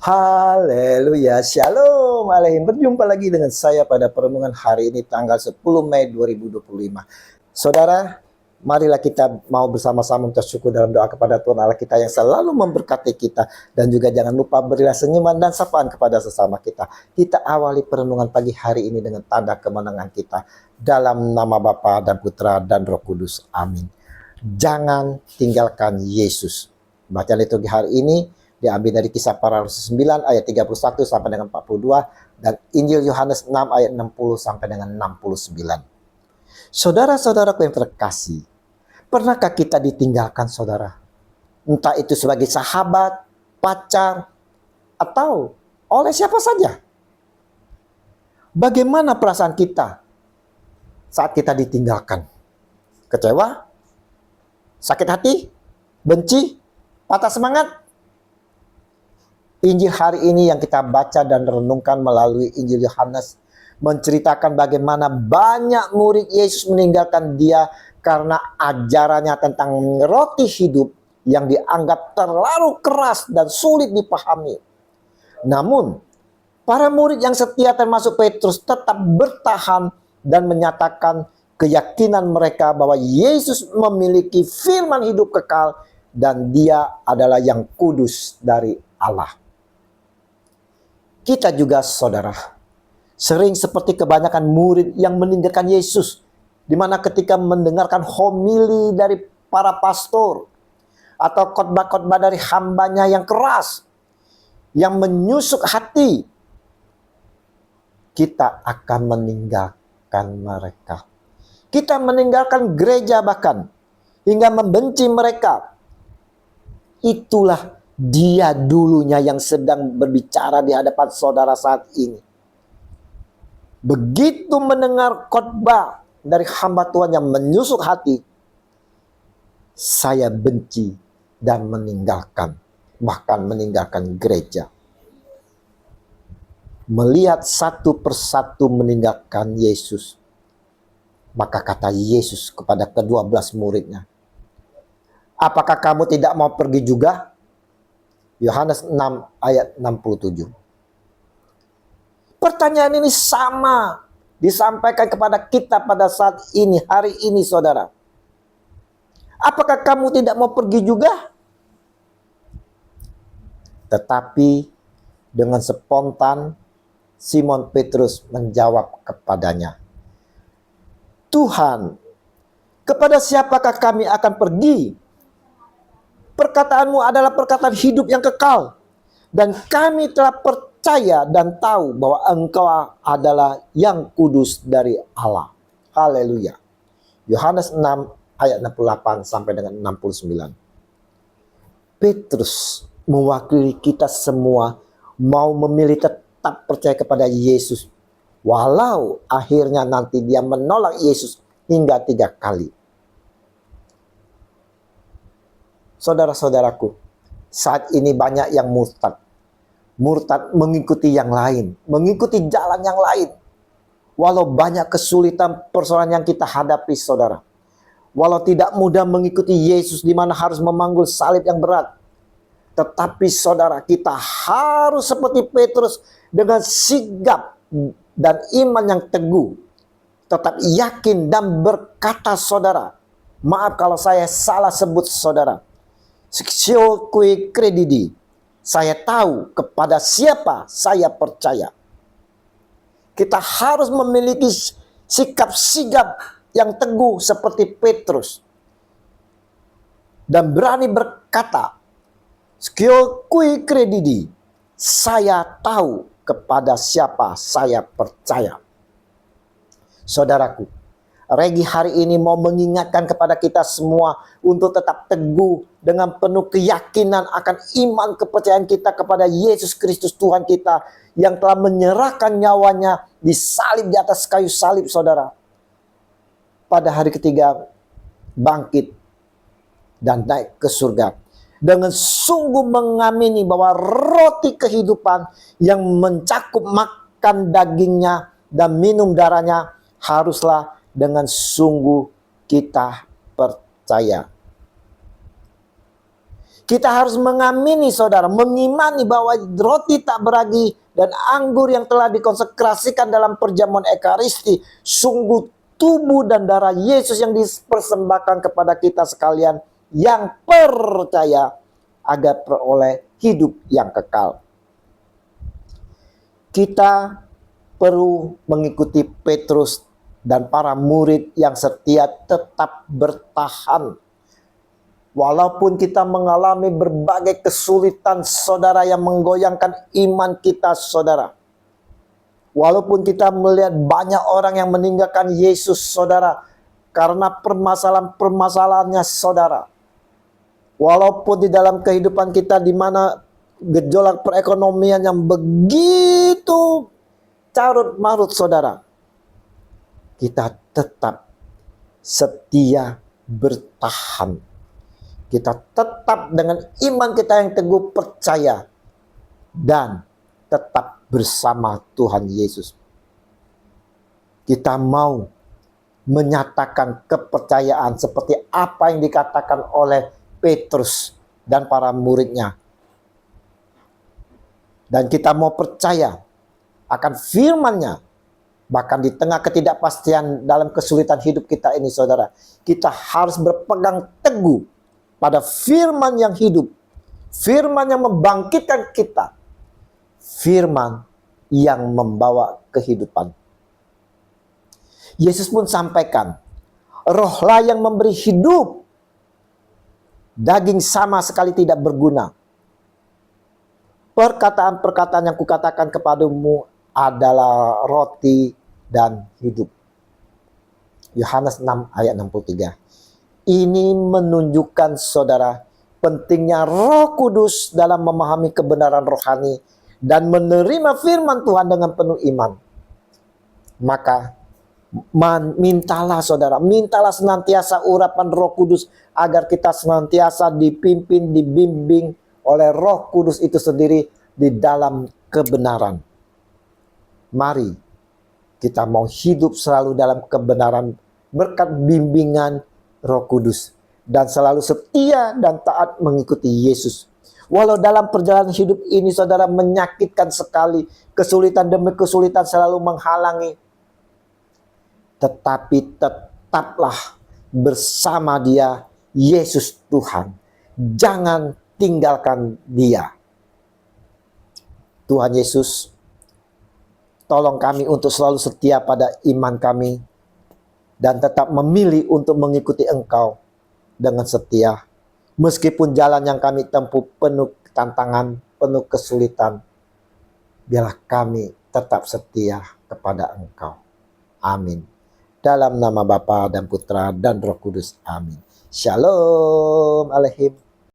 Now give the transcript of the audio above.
Haleluya, Shalom Aleihim. Berjumpa lagi dengan saya pada perenungan hari ini tanggal 10 Mei 2025. Saudara, marilah kita mau bersama-sama bersyukur dalam doa kepada Tuhan Allah kita yang selalu memberkati kita. Dan juga jangan lupa berilah senyuman dan sapaan kepada sesama kita. Kita awali perenungan pagi hari ini dengan tanda kemenangan kita. Dalam nama Bapa dan Putra dan Roh Kudus. Amin. Jangan tinggalkan Yesus. Baca liturgi hari ini diambil dari Kisah Para Rasul 9 ayat 31 sampai dengan 42 dan Injil Yohanes 6 ayat 60 sampai dengan 69. Saudara-saudaraku yang terkasih, pernahkah kita ditinggalkan saudara? Entah itu sebagai sahabat, pacar, atau oleh siapa saja. Bagaimana perasaan kita saat kita ditinggalkan? Kecewa? Sakit hati? Benci? Patah semangat? Injil hari ini yang kita baca dan renungkan melalui Injil Yohanes menceritakan bagaimana banyak murid Yesus meninggalkan dia karena ajarannya tentang roti hidup yang dianggap terlalu keras dan sulit dipahami. Namun, para murid yang setia termasuk Petrus tetap bertahan dan menyatakan keyakinan mereka bahwa Yesus memiliki firman hidup kekal dan dia adalah yang kudus dari Allah. Kita juga saudara, sering seperti kebanyakan murid yang meninggalkan Yesus, di mana ketika mendengarkan homili dari para pastor atau khotbah-khotbah dari hambanya yang keras, yang menyusuk hati, kita akan meninggalkan mereka. Kita meninggalkan gereja bahkan, hingga membenci mereka. Itulah dia dulunya yang sedang berbicara di hadapan saudara saat ini. Begitu mendengar khotbah dari hamba Tuhan yang menyusuk hati, saya benci dan meninggalkan, bahkan meninggalkan gereja. Melihat satu persatu meninggalkan Yesus, maka kata Yesus kepada ke-12 muridnya, apakah kamu tidak mau pergi juga? Yohanes 6 ayat 67. Pertanyaan ini sama disampaikan kepada kita pada saat ini, hari ini saudara. Apakah kamu tidak mau pergi juga? Tetapi dengan spontan Simon Petrus menjawab kepadanya, Tuhan, kepada siapakah kami akan pergi? Perkataanmu adalah perkataan hidup yang kekal. Dan kami telah percaya dan tahu bahwa Engkau adalah yang kudus dari Allah. Haleluya. Yohanes 6 ayat 68 sampai dengan 69. Petrus mewakili kita semua mau memilih tetap percaya kepada Yesus. Walau akhirnya nanti dia menolak Yesus hingga 3 kali. Saudara-saudaraku, saat ini banyak yang murtad. Murtad mengikuti yang lain, mengikuti jalan yang lain. Walau banyak kesulitan persoalan yang kita hadapi, saudara. Walau tidak mudah mengikuti Yesus di mana harus memanggul salib yang berat. Tetapi saudara, kita harus seperti Petrus dengan sigap dan iman yang teguh. Tetap yakin dan berkata saudara, maaf kalau saya salah sebut saudara. Sio kui kredidi. Saya tahu kepada siapa saya percaya. Kita harus memiliki sikap sigap yang teguh seperti Petrus. Dan berani berkata, Sio kui kredidi. Saya tahu kepada siapa saya percaya. Saudaraku, Regi hari ini mau mengingatkan kepada kita semua untuk tetap teguh dengan penuh keyakinan akan iman kepercayaan kita kepada Yesus Kristus Tuhan kita yang telah menyerahkan nyawanya disalib di atas kayu salib saudara. Pada hari ketiga bangkit dan naik ke surga. Dengan sungguh mengamini bahwa roti kehidupan yang mencakup makan dagingnya dan minum darahnya haruslah dengan sungguh kita percaya. Kita harus mengamini saudara, mengimani bahwa roti tak beragi dan anggur yang telah dikonsekrasikan dalam perjamuan Ekaristi sungguh tubuh dan darah Yesus yang dipersembahkan kepada kita sekalian yang percaya agar peroleh hidup yang kekal. Kita perlu mengikuti Petrus dan para murid yang setia tetap bertahan. Walaupun kita mengalami berbagai kesulitan saudara yang menggoyangkan iman kita saudara. Walaupun kita melihat banyak orang yang meninggalkan Yesus saudara karena permasalahan-permasalahannya saudara. Walaupun di dalam kehidupan kita di mana gejolak perekonomian yang begitu carut marut saudara. Kita tetap setia bertahan. Kita tetap dengan iman kita yang teguh percaya dan tetap bersama Tuhan Yesus. Kita mau menyatakan kepercayaan seperti apa yang dikatakan oleh Petrus dan para muridnya. Dan kita mau percaya akan firman-Nya. Bahkan di tengah ketidakpastian dalam kesulitan hidup kita ini saudara, kita harus berpegang teguh pada firman yang hidup, firman yang membangkitkan kita, firman yang membawa kehidupan. Yesus pun sampaikan, rohlah yang memberi hidup, daging sama sekali tidak berguna. Perkataan-perkataan yang kukatakan kepadamu adalah roti dan hidup. Yohanes 6 ayat 63. Ini menunjukkan saudara pentingnya Roh Kudus dalam memahami kebenaran rohani dan menerima firman Tuhan dengan penuh iman. Maka mintalah saudara, mintalah senantiasa urapan Roh Kudus agar kita senantiasa dipimpin, dibimbing oleh Roh Kudus itu sendiri di dalam kebenaran. Mari kita mau hidup selalu dalam kebenaran berkat bimbingan Roh Kudus dan selalu setia dan taat mengikuti Yesus. Walau dalam perjalanan hidup ini saudara menyakitkan sekali, kesulitan demi kesulitan selalu menghalangi, tetapi tetaplah bersama Dia, Yesus Tuhan. Jangan tinggalkan Dia. Tuhan Yesus, tolong kami untuk selalu setia pada iman kami dan tetap memilih untuk mengikuti Engkau dengan setia. Meskipun jalan yang kami tempuh penuh tantangan, penuh kesulitan, biarlah kami tetap setia kepada Engkau. Amin. Dalam nama Bapa dan Putra dan Roh Kudus. Amin. Shalom Aleihim.